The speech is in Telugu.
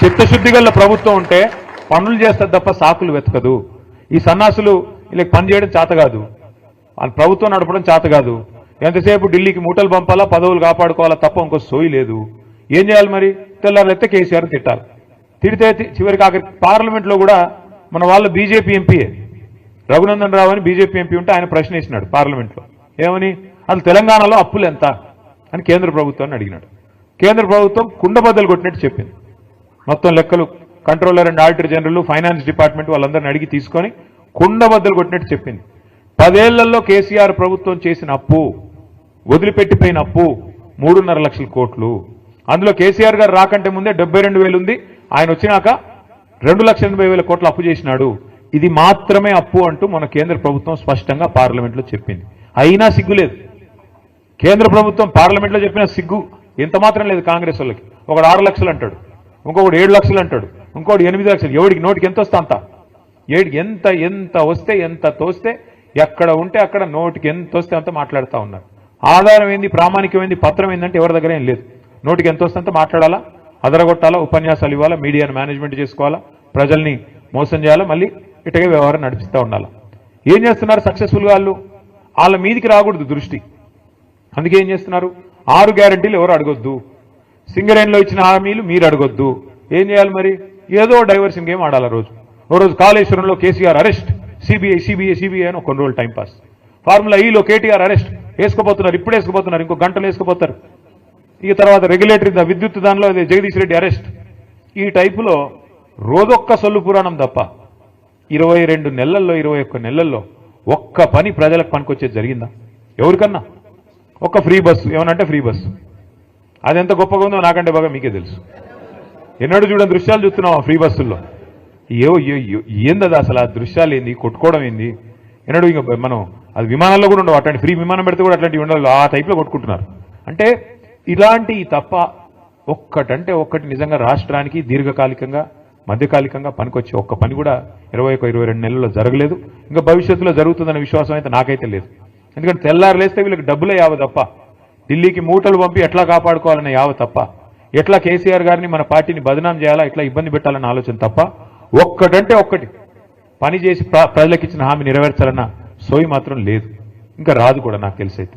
చిత్తశుద్ధి గల ప్రభుత్వం ఉంటే పనులు చేస్తారు తప్ప సాకులు వెతకదు. ఈ సన్నాసులు వీళ్ళకి పని చేయడం చేత కాదు, వాళ్ళ ప్రభుత్వం నడపడం చేత కాదు. ఎంతసేపు ఢిల్లీకి మూటలు పంపాలా, పదవులు కాపాడుకోవాలా తప్ప ఇంకో సోయి లేదు. ఏం చేయాలి మరి? తెల్లారైతే కేసీఆర్ తిట్టాలి. తిడితే చివరికి ఆఖరి పార్లమెంట్లో కూడా మన వాళ్ళ బీజేపీ ఎంపీయే రఘునందన్ రావు అని బీజేపీ ఎంపీ ఉంటే ఆయన ప్రశ్న వేసినాడు పార్లమెంట్లో. ఏమని? అసలు తెలంగాణలో అప్పులు ఎంత అని కేంద్ర ప్రభుత్వాన్ని అడిగినాడు. కేంద్ర ప్రభుత్వం కుండబద్దలు కొట్టినట్టు చెప్పింది. మొత్తం లెక్కలు controller and auditor general, finance department వాళ్ళందరిని అడిగి తీసుకొని కుండబద్దలు కొట్టినట్టు చెప్పింది. 10 ఏళ్లలో కేసీఆర్ ప్రభుత్వం చేసిన అప్పు, వదిలిపెట్టిపోయిన అప్పు 3.5 లక్షల కోట్లు. అందులో కేసీఆర్ గారు రాకంటే ముందే 72,000 ఉంది. ఆయన వచ్చినాక 2,80,000 కోట్ల అప్పు చేసినాడు. ఇది మాత్రమే అప్పు అంటూ మన కేంద్ర ప్రభుత్వం స్పష్టంగా పార్లమెంట్లో చెప్పింది. అయినా సిగ్గులేదు. కేంద్ర ప్రభుత్వం పార్లమెంట్లో చెప్పిన సిగ్గు ఎంత మాత్రం లేదు కాంగ్రెస్ వాళ్ళకి. ఒకడు 6 లక్షలు అంటాడు, ఇంకొకటి 7 లక్షలు అంటాడు, ఇంకోటి 8 లక్షలు. ఎవడికి నోటికి ఎంత వస్తే అంత, ఎంత ఎంత వస్తే ఎంత తోస్తే ఎక్కడ ఉంటే అక్కడ నోటికి ఎంత వస్తే అంత మాట్లాడుతూ ఉన్నారు. ఆధారం ఏంది, ప్రామాణికమైంది, పత్రం ఏంటంటే ఎవరి దగ్గర ఏం లేదు. నోటికి ఎంత వస్తే అంత మాట్లాడాలా, అదరగొట్టాలా, ఉపన్యాసాలు ఇవ్వాలా, మీడియాను మేనేజ్మెంట్ చేసుకోవాలా, ప్రజల్ని మోసం చేయాలా, మళ్ళీ ఇటగే వ్యవహారం నడిపిస్తూ ఉండాలి. ఏం చేస్తున్నారు సక్సెస్ఫుల్గా వాళ్ళు? వాళ్ళ మీదికి రాకూడదు దృష్టి. అందుకే ఏం చేస్తున్నారు? 6 గ్యారంటీలు ఎవరు అడగొద్దు, సింగరేణిలో ఇచ్చిన హామీలు మీరు అడగొద్దు. ఏం చేయాలి మరి? ఏదో డైవర్షన్ గేమ్ ఆడాలి. ఓ రోజు కాళేశ్వరంలో కేసీఆర్ అరెస్ట్, సిబిఐ అని కొన్ని రోజులు టైంపాస్. ఫార్ములా ఈలో కేటీఆర్ అరెస్ట్, వేసుకోపోతున్నారు, ఇప్పుడు వేసుకోపోతున్నారు, ఇంకో గంటలు వేసుకోపోతారు. ఇక తర్వాత రెగ్యులేటరీ విద్యుత్ దానిలో జగదీష్ రెడ్డి అరెస్ట్. ఈ టైపులో రోజొక్క సొల్లు పురాణం తప్ప 22 నెలల్లో 21 నెలల్లో ఒక్క పని ప్రజలకు పనికొచ్చేది జరిగిందా? ఎవరికన్నా? ఒక్క ఫ్రీ బస్సు ఏమనంటే ఫ్రీ బస్సు, అది ఎంత గొప్పగా ఉందో నాకంటే బాగా మీకే తెలుసు. ఎన్నడూ చూడని దృశ్యాలు చూస్తున్నాం ఆ ఫ్రీ బస్సుల్లో. ఏందది అసలు? ఆ దృశ్యాలు ఏంది, కొట్టుకోవడం ఏంది? ఎన్నడూ ఇంకా మనం అది విమానాల్లో కూడా ఉండవు. అట్లాంటి ఫ్రీ విమానం పెడితే కూడా అట్లాంటివి ఉండాలి, ఆ టైప్లో కొట్టుకుంటున్నారు. అంటే ఇలాంటి తప్ప ఒక్కటంటే ఒక్కటి నిజంగా రాష్ట్రానికి దీర్ఘకాలికంగా మధ్యకాలికంగా పనికొచ్చే ఒక్క పని కూడా 21-22 నెలల్లో జరగలేదు. ఇంకా భవిష్యత్తులో జరుగుతుందనే విశ్వాసం అయితే నాకైతే లేదు. ఎందుకంటే తెల్లారు లేస్తే వీళ్ళకి డబ్బులే యావ తప్ప, ఢిల్లీకి మూటలు పంపి ఎట్లా కాపాడుకోవాలనే యావ తప్ప, ఎట్లా కేసీఆర్ గారిని మన పార్టీని బదనాం చేయాలా, ఎట్లా ఇబ్బంది పెట్టాలన్న ఆలోచన తప్ప ఒక్కటంటే ఒక్కటి పని చేసి ప్రజలకు ఇచ్చిన హామీ నెరవేర్చాలన్న సోయి మాత్రం లేదు. ఇంకా రాదు కూడా నాకు తెలిసైతే.